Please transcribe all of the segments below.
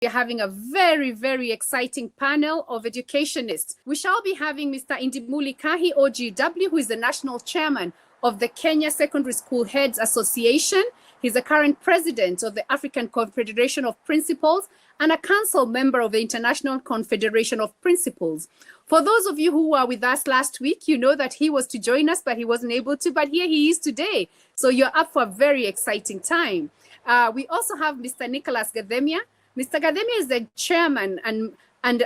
We're having a very, very exciting panel of educationists. We shall be having Mr. Indimuli Kahi, OGW, who is the national chairman of the Kenya Secondary School Heads Association. He's the current president of the African Confederation of Principals and a council member of the International Confederation of Principals. For those of you who were with us last week, you know that he was to join us, but he wasn't able to, but here he is today. So you're up for a very exciting time. We also have Mr. Nicholas Gademia. Mr. Gademia is the chairman and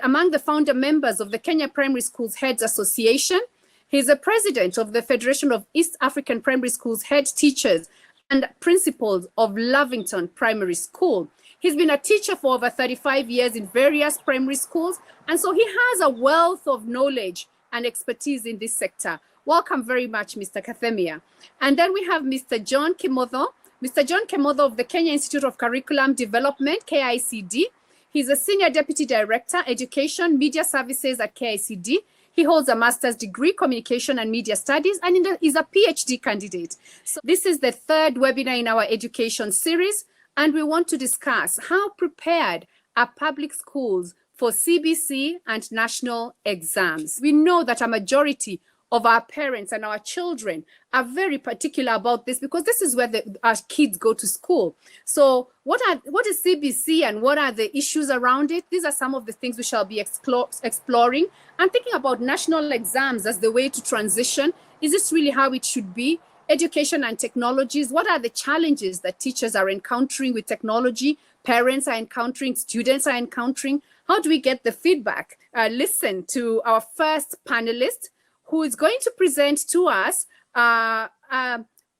among the founder members of the Kenya Primary Schools Heads Association. He's the president of the Federation of East African Primary Schools Head Teachers and Principals of Lavington Primary School. He's been a teacher for over 35 years in various primary schools, and so he has a wealth of knowledge and expertise in this sector. Welcome very much, Mr. Gademia. And then we have Mr. John Kimotho. Mr. John Kimotho of the Kenya Institute of Curriculum Development, KICD. He's a Senior Deputy Director, Education, Media Services at KICD. He holds a master's degree, Communication and Media Studies, and is a PhD candidate. So this is the third webinar in our education series, and we want to discuss how prepared are public schools for CBC and national exams. We know that a majority of our parents and our children are very particular about this because this is where our kids go to school. So what is CBC and what are the issues around it? These are some of the things we shall be exploring and thinking about national exams as the way to transition. Is this really how it should be? Education and technologies. What are the challenges that teachers are encountering with technology? Parents are encountering, students are encountering. How do we get the feedback? Listen to our first panelist, who is going to present to us on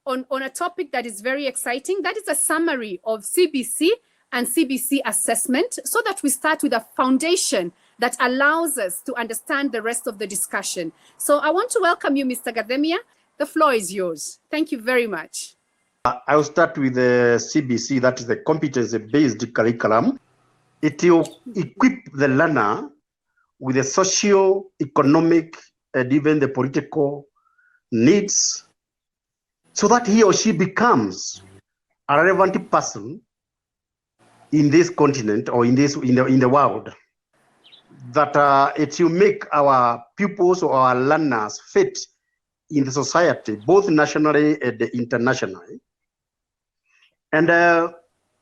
a topic that is very exciting. That is a summary of CBC and CBC assessment, so that we start with a foundation that allows us to understand the rest of the discussion. So I want to welcome you, Mr. Gademia. The floor is yours. Thank you very much. I'll start with the CBC, that is the competency-based curriculum. It will equip the learner with the socio-economic and even the political needs, so that he or she becomes a relevant person in this continent or in the world. That it will make our pupils or our learners fit in the society, both nationally and internationally. And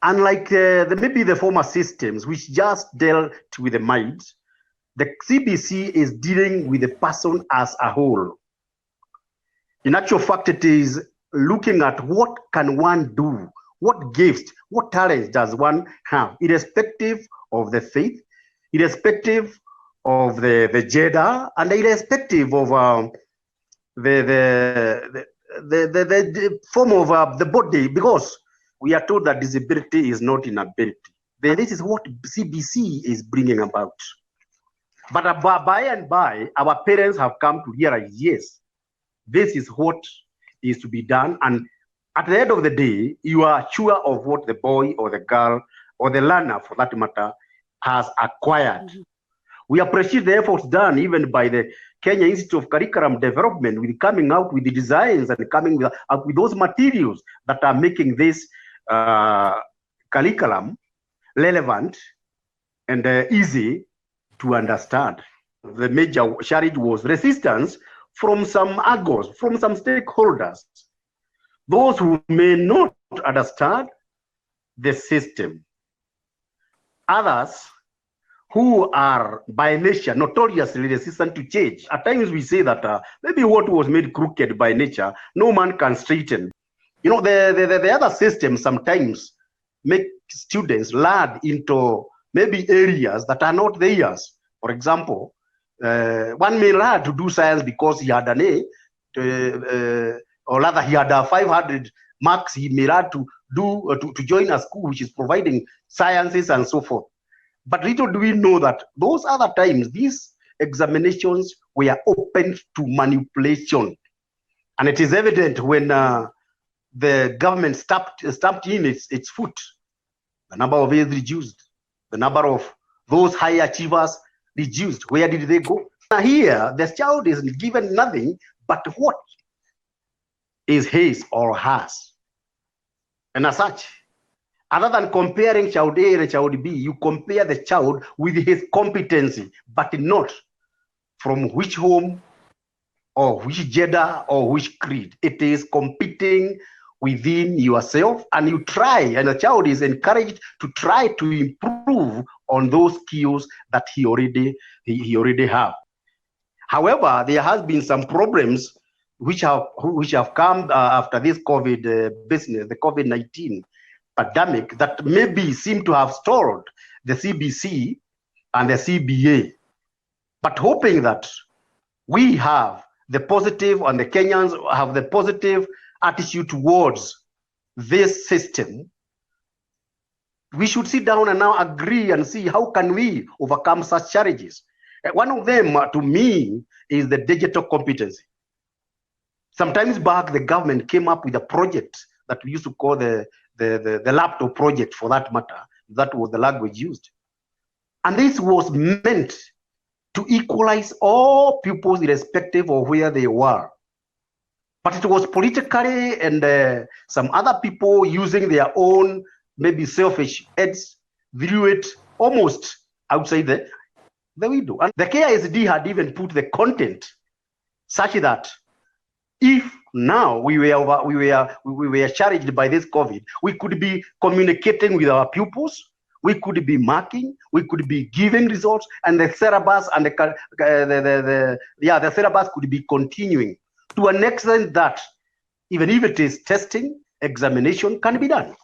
unlike maybe the former systems, which just dealt with the mind, the CBC is dealing with the person as a whole. In actual fact, it is looking at what can one do, what gifts, what talents does one have, irrespective of the faith, irrespective of the gender, and irrespective of the form of the body, because we are told that disability is not inability. This is what CBC is bringing about. But by and by, our parents have come to realize, yes, this is what is to be done. And at the end of the day, you are sure of what the boy or the girl or the learner, for that matter, has acquired. Mm-hmm. We appreciate the efforts done even by the Kenya Institute of Curriculum Development, with coming out with the designs and coming up with those materials that are making this curriculum relevant and easy to understand. The major challenge was resistance from some angles, from some stakeholders, those who may not understand the system. Others who are by nature notoriously resistant to change. At times we say that maybe what was made crooked by nature, no man can straighten. You know, the other systems sometimes make students learn into maybe areas that are not theirs. For example, one may learn to do science because he had an A, or rather he had 500 marks. He may learn to join a school which is providing sciences and so forth. But little do we know that those other times, these examinations were open to manipulation. And it is evident when the government stamped in its foot. The number of A's reduced. The number of those high achievers reduced. Where did they go? Here, the child is given nothing but what is his or hers. And as such, Other than comparing child A and child B, you compare the child with his competency, but not from which home or which gender or which creed. It is competing within yourself, and you try, and the child is encouraged to try to improve on those skills that he already have. However, there has been some problems which have come after this COVID business, the COVID-19 pandemic, that maybe seem to have stalled the CBC and the CBA. But hoping that we have the positive, and the Kenyans have the positive attitude towards this system, we should sit down and now agree and see how can we overcome such challenges. One of them, to me, is the digital competency. Sometimes back, the government came up with a project that we used to call the laptop project, for that matter. That was the language used. And this was meant to equalize all pupils irrespective of where they were. But it was politically and some other people using their own, maybe selfish heads, threw it almost outside the window. And the KISD had even put the content such that if now we were challenged by this COVID, we could be communicating with our pupils, we could be marking, we could be giving results, and the syllabus and the syllabus could be continuing to an extent that even if it is testing, examination can be done.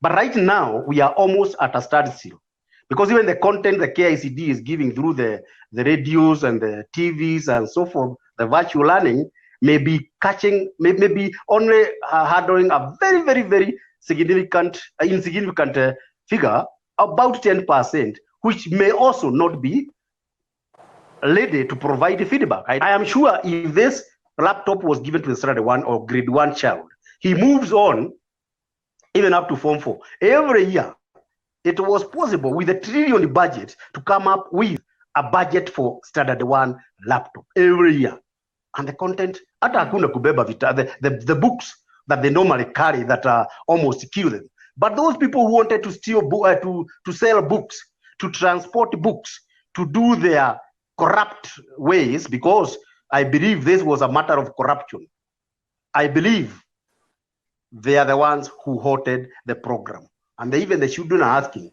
But right now we are almost at a standstill, because even the content the KICD is giving through the radios and the TVs and so forth, the virtual learning may be catching, maybe only handling a very, very, very insignificant figure, about 10%, which may also not be ready to provide feedback. I am sure if this laptop was given to the standard 1 or grade 1 child, he moves on even up to Form 4. Every year, it was possible with a trillion budget to come up with a budget for standard 1 laptop every year. And the content, the books that they normally carry that almost kill them. But those people who wanted to steal, to sell books, to transport books, to do their corrupt ways, because I believe this was a matter of corruption. I believe they are the ones who halted the program. And even the children are asking,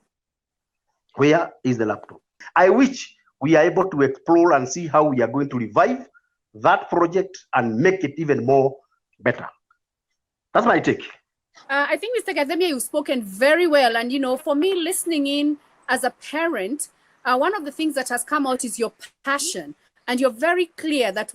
where is the laptop? I wish we are able to explore and see how we are going to revive that project and make it even more better. That's my take. I think, Mr. Gathemia, you've spoken very well. And, you know, for me, listening in as a parent, one of the things that has come out is your passion. And you're very clear that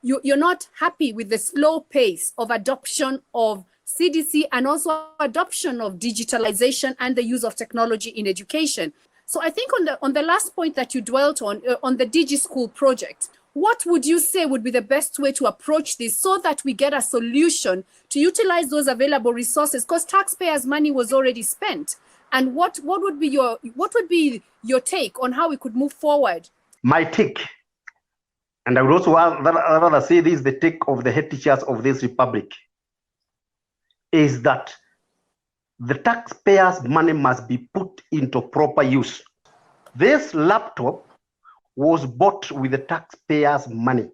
you're not happy with the slow pace of adoption of CDC and also adoption of digitalization and the use of technology in education. So I think on the last point that you dwelt on the DigiSchool project, what would you say would be the best way to approach this so that we get a solution to utilize those available resources? Because taxpayers' money was already spent. And what would be your take on how we could move forward? My take, and I would also rather say this, the take of the head teachers of this republic, is that the taxpayers' money must be put into proper use. This laptop was bought with the taxpayers' money.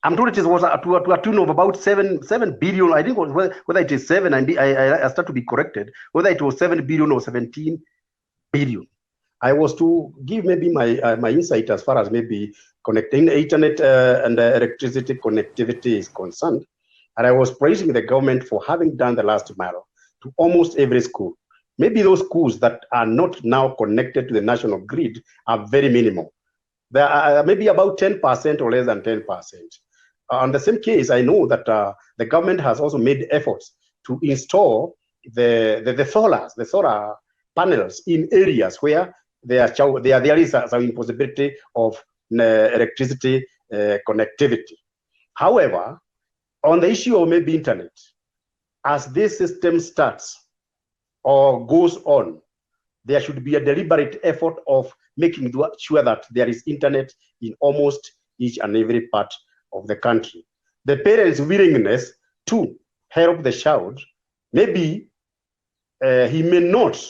I'm told it was to a tune of about 7 billion. I think whether it is 7, I start to be corrected, whether it was 7 billion or 17 billion. I was to give maybe my insight as far as maybe connecting internet and electricity connectivity is concerned. And I was praising the government for having done the last mile to almost every school. Maybe those schools that are not now connected to the national grid are very minimal. There are maybe about 10% or less than 10%. On the same case, I know that the government has also made efforts to install the solar panels in areas where there is some impossibility of electricity connectivity. However, on the issue of maybe internet, as this system starts or goes on, there should be a deliberate effort of making sure that there is internet in almost each and every part of the country. The parents' willingness to help the child, maybe he may not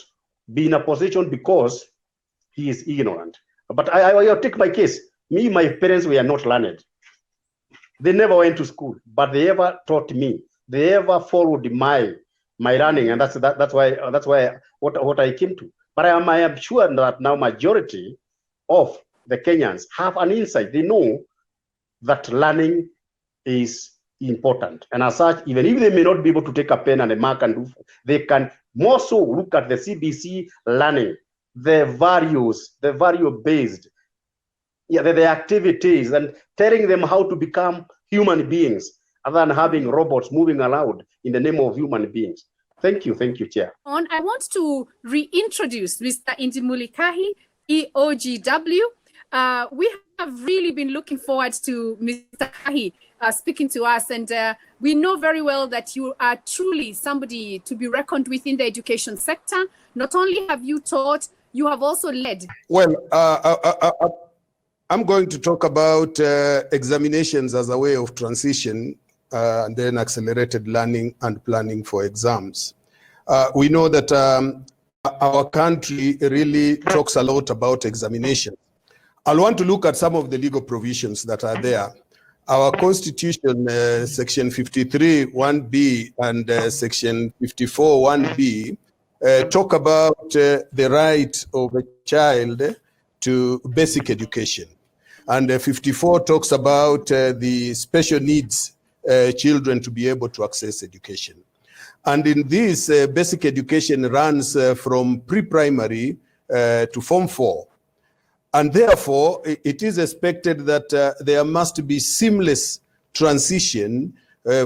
be in a position because he is ignorant. But I'll take my case. Me, my parents were not learned. They never went to school, but they ever taught me. They ever followed my learning, and that's why what I came to. But I am sure that now majority of the Kenyans have an insight. They know that learning is important, and as such, even if they may not be able to take a pen and a mark and do, they can more so look at the CBC learning, the values, the value-based, the activities, and telling them how to become human beings, other than having robots moving around in the name of human beings. Thank you, Chair. I want to reintroduce Mr. Indimuli Kahi, EOGW. We have really been looking forward to Mr. Kahi speaking to us, and we know very well that you are truly somebody to be reckoned with in the education sector. Not only have you taught, you have also led. Well, I'm going to talk about examinations as a way of transition, and then accelerated learning and planning for exams. We know that our country really talks a lot about examination. I'll want to look at some of the legal provisions that are there. Our Constitution, Section 53, 1B, and Section 54, 1B, talk about the right of a child to basic education. And 54 talks about the special needs children to be able to access education. And in this, basic education runs from pre-primary to Form 4. And therefore, it is expected that there must be seamless transition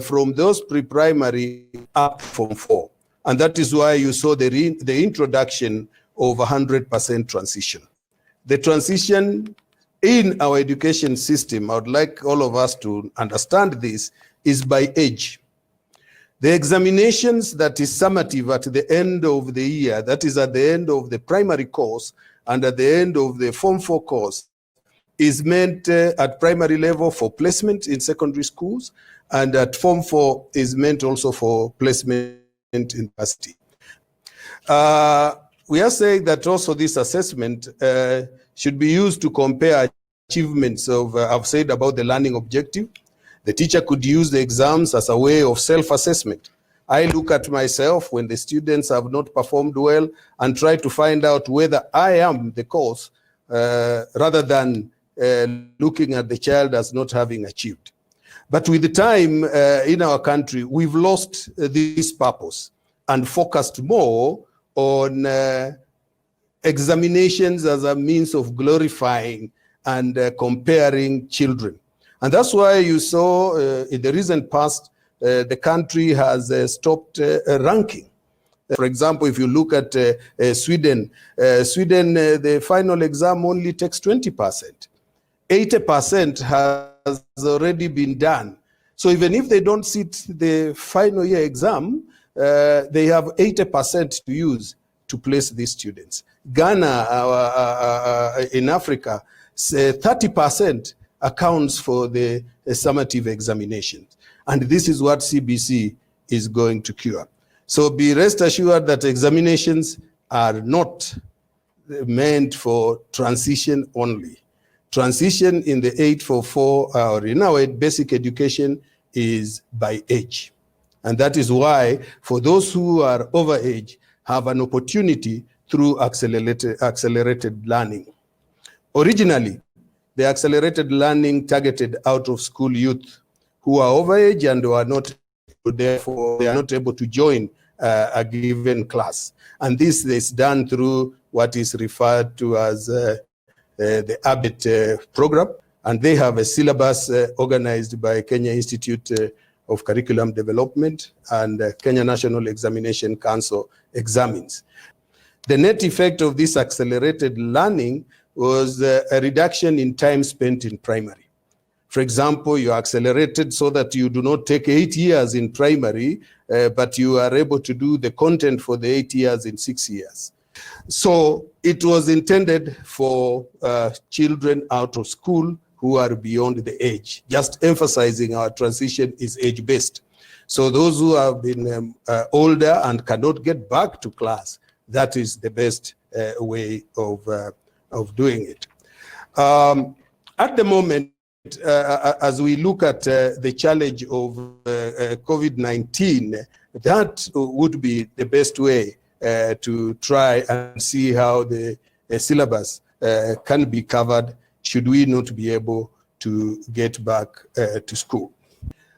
from those pre-primary up to Form 4. And that is why you saw the introduction of 100% transition. The transition in our education system, I would like all of us to understand this, is by age. The examinations that is summative at the end of the year, that is at the end of the primary course and at the end of the Form 4 course, is meant at primary level for placement in secondary schools, and at Form 4 is meant also for placement in university. We are saying that also this assessment should be used to compare achievements of, I've said about the learning objective. The teacher could use the exams as a way of self-assessment. I look at myself when the students have not performed well and try to find out whether I am the cause rather than looking at the child as not having achieved. But with the time in our country, we've lost this purpose and focused more on examinations as a means of glorifying and comparing children. And that's why you saw in the recent past, the country has stopped ranking. For example, if you look at Sweden, the final exam only takes 20%. 80% has already been done. So even if they don't sit the final year exam, they have 80% to use to place these students. Ghana, in Africa, 30% accounts for the summative examinations. And this is what CBC is going to cure. So be rest assured that examinations are not meant for transition only. Transition in the 844 or in our basic education is by age. And that is why for those who are over age have an opportunity through accelerated learning. Originally, the accelerated learning targeted out of school youth who are over age and who are not, therefore, they are not able to join a given class. And this is done through what is referred to as the ABET program. And they have a syllabus organized by Kenya Institute of Curriculum Development and Kenya National Examination Council examines. The net effect of this accelerated learning was a reduction in time spent in primary. For example, you accelerated so that you do not take 8 years in primary, but you are able to do the content for the 8 years in 6 years. So it was intended for children out of school who are beyond the age, just emphasizing our transition is age-based. So those who have been older and cannot get back to class, that is the best way of doing it. At the moment, as we look at the challenge of COVID-19, that would be the best way to try and see how the syllabus can be covered should we not be able to get back to school.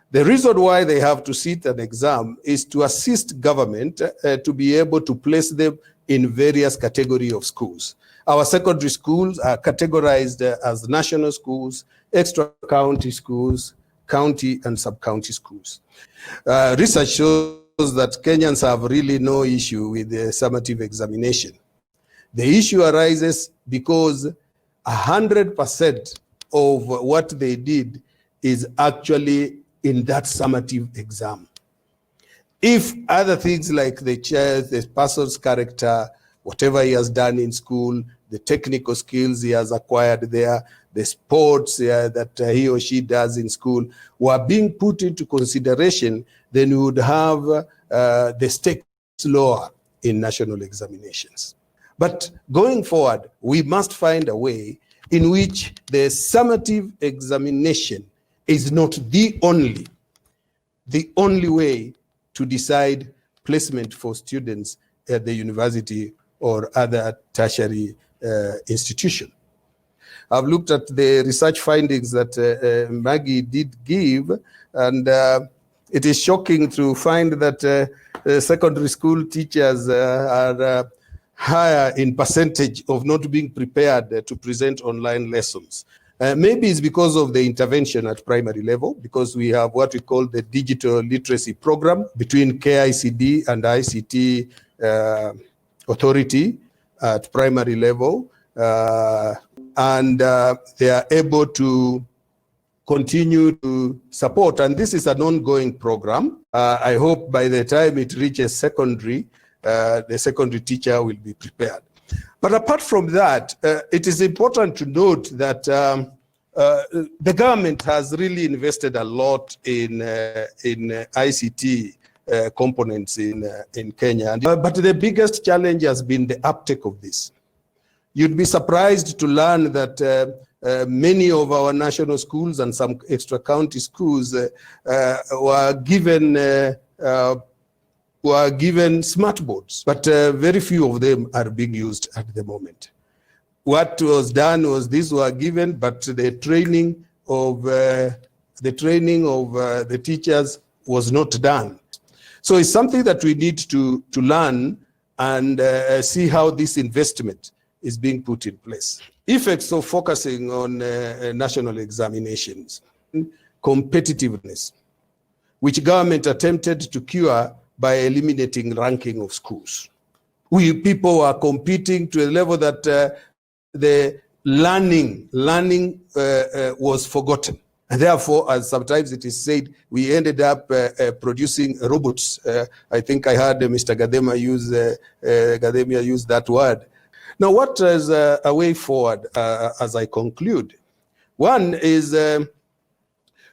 The reason why they have to sit an exam is to assist government to be able to place them in various categories of schools. Our secondary schools are categorized as national schools, extra county schools, county and sub-county schools. Research shows that Kenyans have really no issue with the summative examination. The issue arises because 100% of what they did is actually in that summative exam. If other things like the person's character, whatever he has done in school, the technical skills he has acquired there, the sports that he or she does in school were being put into consideration, then we would have the stakes lower in national examinations. But going forward, we must find a way in which the summative examination is not the only way to decide placement for students at the university or other tertiary institution. I've looked at the research findings that Maggie did give, and it is shocking to find that secondary school teachers are higher in percentage of not being prepared to present online lessons. Maybe it's because of the intervention at primary level, because we have what we call the digital literacy program between KICD and ICT authority at primary level, and they are able to continue to support. And this is an ongoing program. I hope by the time it reaches secondary, the secondary teacher will be prepared. But apart from that, it is important to note that the government has really invested a lot in ICT components in Kenya. But the biggest challenge has been the uptake of this. You'd be surprised to learn that many of our national schools and some extra county schools were given smart boards, but very few of them are being used at the moment. What was done was these were given, but the training of the teachers was not done. So it's something that we need to learn and see how this investment is being put in place. Effects of focusing on national examinations, competitiveness, which government attempted to cure by eliminating ranking of schools. People are competing to a level that the learning was forgotten. And therefore, as sometimes it is said, we ended up producing robots. I think I heard Mr. Gadema use that word. Now, what is a way forward as I conclude? One is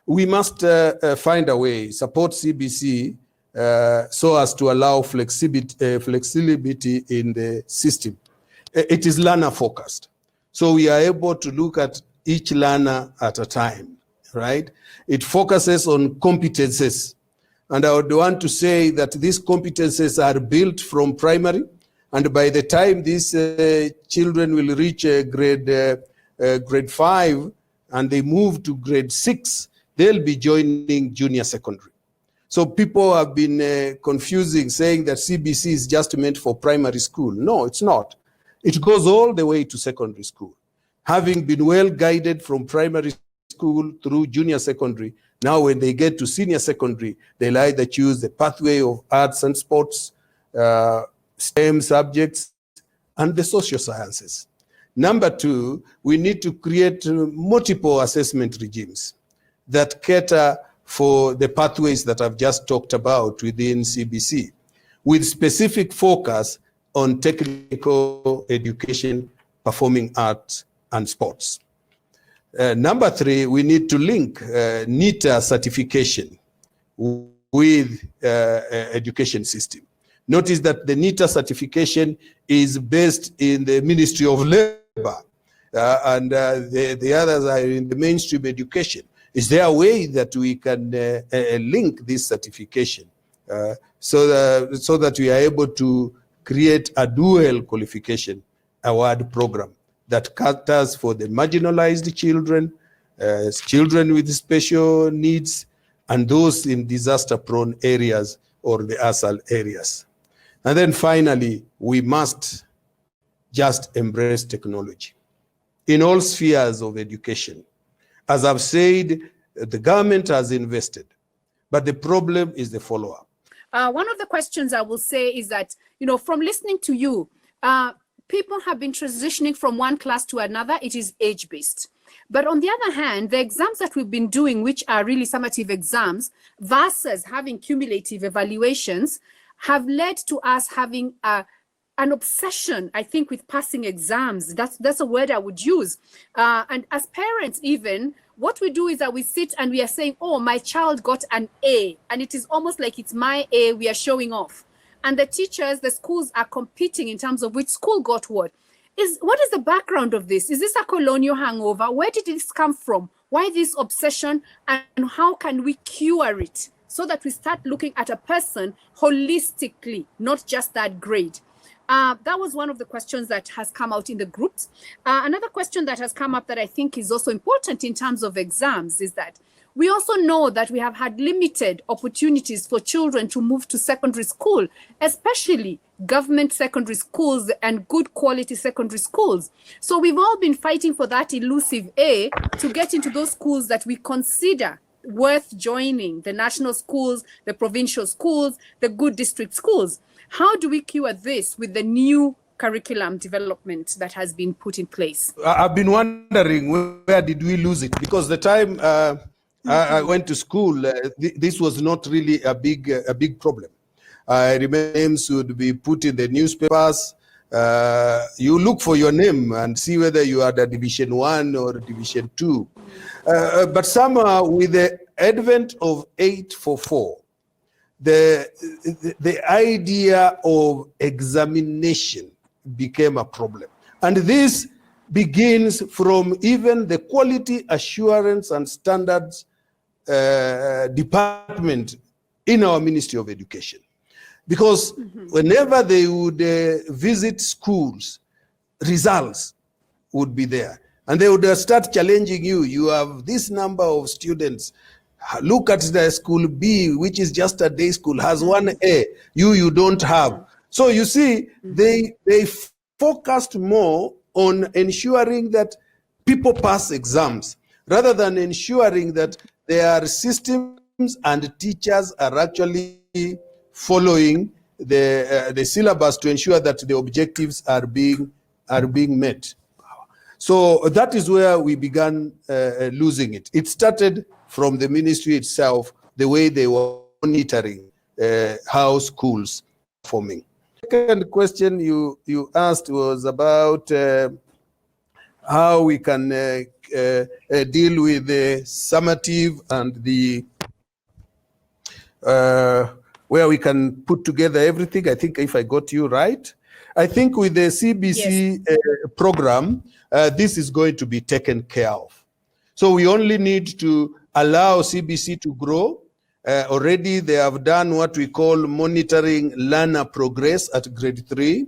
we must find a way, support CBC so as to allow flexibility in the system. It is learner focused. So we are able to look at each learner at a time, right? It focuses on competences. And I would want to say that these competences are built from primary. And by the time these children will reach grade 5 and they move to grade 6, they'll be joining junior secondary. So people have been confusing, saying that CBC is just meant for primary school. No, it's not. It goes all the way to secondary school. Having been well guided from primary school through junior secondary, now when they get to senior secondary, they'll either choose the pathway of arts and sports, STEM subjects, and the social sciences. Number two, we need to create multiple assessment regimes that cater for the pathways that I've just talked about within CBC, with specific focus on technical education, performing arts, and sports. Number three, we need to link NITA certification with education system. Notice that the NITA certification is based in the Ministry of Labor, and the others are in the mainstream education. Is there a way that we can link this certification so that we are able to create a dual qualification award program that caters for the marginalized children, children with special needs, and those in disaster-prone areas or the ASAL areas? And then finally, we must just embrace technology in all spheres of education. As I've said, the government has invested, but the problem is the follow-up. One of the questions I will say is that, from listening to you, people have been transitioning from one class to another. It is age-based. But on the other hand, the exams that we've been doing, which are really summative exams, versus having cumulative evaluations, have led to us having an obsession, I think, with passing exams. That's a word I would use. And as parents even, what we do is that we sit and we are saying, oh, my child got an A. And it is almost like it's my A we are showing off. And the teachers, the schools are competing in terms of which school got what. What is the background of this? Is this a colonial hangover? Where did this come from? Why this obsession? And how can we cure it so that we start looking at a person holistically, not just that grade? That was one of the questions that has come out in the groups. Another question that has come up that I think is also important in terms of exams is that we also know that we have had limited opportunities for children to move to secondary school, especially government secondary schools and good quality secondary schools. So we've all been fighting for that elusive A to get into those schools that we consider worth joining, the national schools, the provincial schools, the good district schools. How do we cure this with the new curriculum development that has been put in place? I've been wondering, where did we lose it? Because the time I went to school, this was not really a big problem. I remember names would be put in the newspapers. You look for your name and see whether you are the Division 1 or Division 2. But somehow, with the advent of 844, the idea of examination became a problem. And this begins from even the quality assurance and standards department in our Ministry of Education. Because whenever they would visit schools, results would be there. And they would start challenging you. You have this number of students. Look at the school B, which is just a day school, has 1 A. You don't have. So you see, they focused more on ensuring that people pass exams, rather than ensuring that their systems and teachers are actually following the syllabus to ensure that the objectives are being met. So that is where we began losing it. It started from the ministry itself, the way they were monitoring how schools are forming. Second question you asked was about how we can deal with the summative and the where we can put together everything. I think if I got you right, I think with the CBC program, this is going to be taken care of. So we only need to allow CBC to grow. Already they have done what we call monitoring learner progress at grade 3.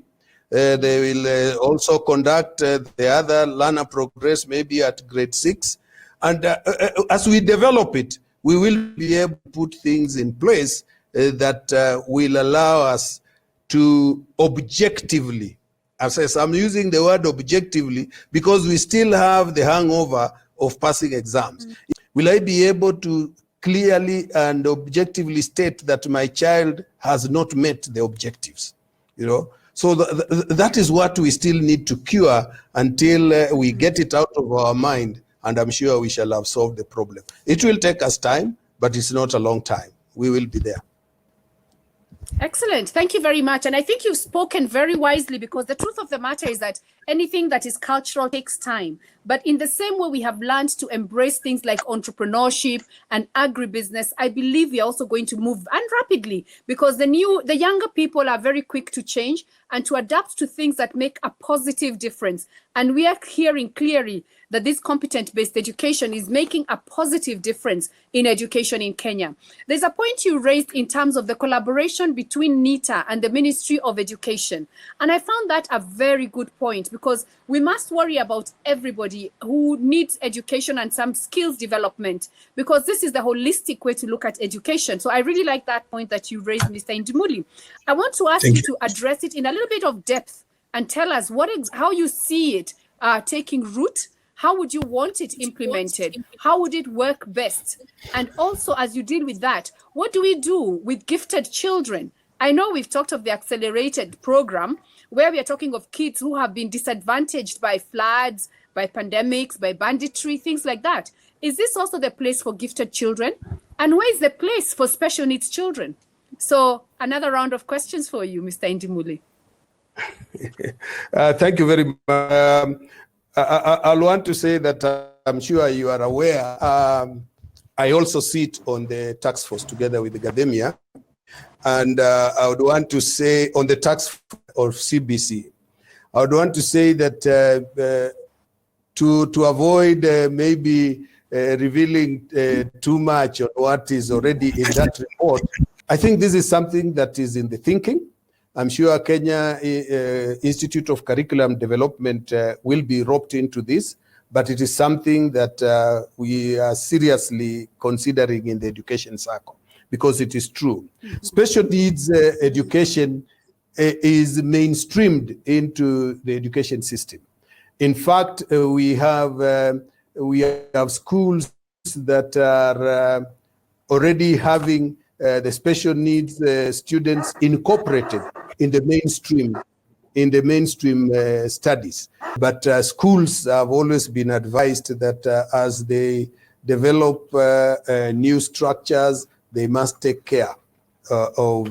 They will also conduct the other learner progress maybe at grade 6. And as we develop it, we will be able to put things in place that will allow us to objectively assess. I'm using the word objectively because we still have the hangover of passing exams. Will I be able to clearly and objectively state that my child has not met the objectives? So that is what we still need to cure until we get it out of our mind, and I'm sure we shall have solved the problem. It will take us time, but it's not a long time. We will be there. Excellent. Thank you very much. And I think you've spoken very wisely, because the truth of the matter is that anything that is cultural takes time. But in the same way we have learned to embrace things like entrepreneurship and agribusiness, I believe we are also going to move, and rapidly, because the younger people are very quick to change and to adapt to things that make a positive difference. And we are hearing clearly that this competence-based education is making a positive difference in education in Kenya. There's a point you raised in terms of the collaboration between NITA and the Ministry of Education. And I found that a very good point, because we must worry about everybody who needs education and some skills development, because this is the holistic way to look at education. So I really like that point that you raised, Mr. Indimuli. I want to ask you to address it in a little bit of depth and tell us how you see it taking root. How would you want it implemented? How would it work best? And also, as you deal with that, what do we do with gifted children? I know we've talked of the accelerated program, where we are talking of kids who have been disadvantaged by floods, by pandemics, by banditry, things like that. Is this also the place for gifted children? And where is the place for special needs children? So another round of questions for you, Mr. Indimuli. Thank you very much. I'll want to say that I'm sure you are aware. I also sit on the task force together with the academia, and I would want to say on the task force of CBC, I would want to say that to avoid maybe revealing too much on what is already in that report, I think this is something that is in the thinking. I'm sure Kenya Institute of Curriculum Development will be roped into this, but it is something that we are seriously considering in the education circle, because it is true. Special needs education is mainstreamed into the education system. In fact, we have schools that are already having the special needs students incorporated in the mainstream studies. But schools have always been advised that as they develop new structures, they must take care of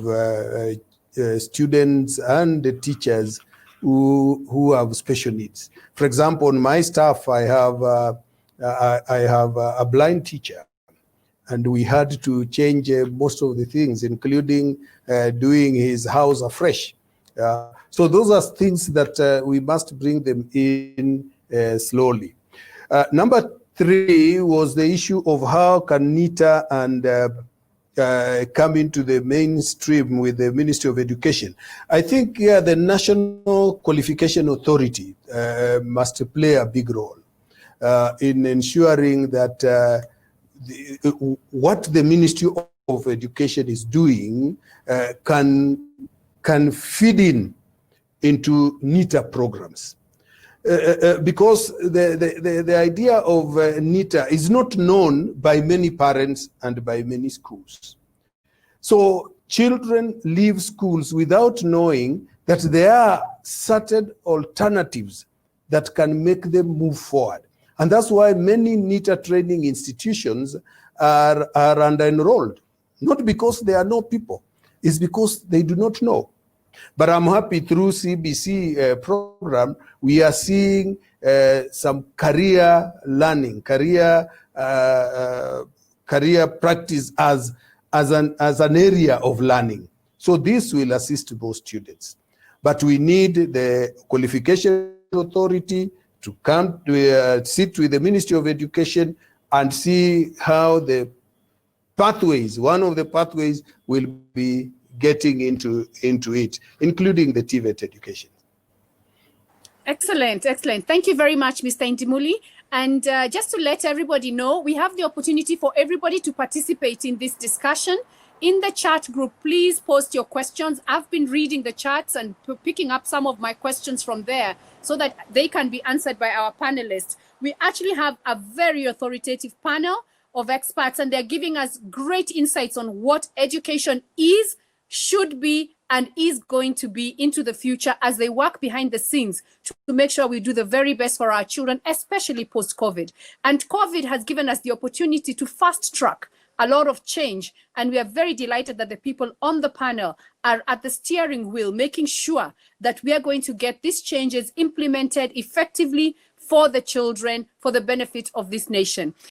students and the teachers who have special needs. For example, on my staff, I have a blind teacher, and we had to change most of the things, including doing his house afresh. So those are things that we must bring them in slowly. Number 3 was the issue of how can NITA and come into the mainstream with the Ministry of Education. I think the National Qualification Authority must play a big role in ensuring that what the Ministry of Education is doing can feed into NITA programs. Because the idea of NITA is not known by many parents and by many schools. So children leave schools without knowing that there are certain alternatives that can make them move forward. And that's why many NITA training institutions are under-enrolled. Not because there are no people, it's because they do not know. But I'm happy through CBC program, we are seeing some career learning, career practice as an area of learning. So this will assist both students. But we need the qualification authority to come to sit with the Ministry of Education and see how the pathways, one of the pathways will be getting into it, including the TVET education. Excellent, excellent. Thank you very much, Mr. Indimuli. And just to let everybody know, we have the opportunity for everybody to participate in this discussion. In the chat group, please post your questions. I've been reading the chats and picking up some of my questions from there so that they can be answered by our panelists. We actually have a very authoritative panel of experts, and they're giving us great insights on what education is, should be, and is going to be into the future as they work behind the scenes to make sure we do the very best for our children, especially post-COVID. And COVID has given us the opportunity to fast track a lot of change. And we are very delighted that the people on the panel are at the steering wheel, making sure that we are going to get these changes implemented effectively for the children, for the benefit of this nation.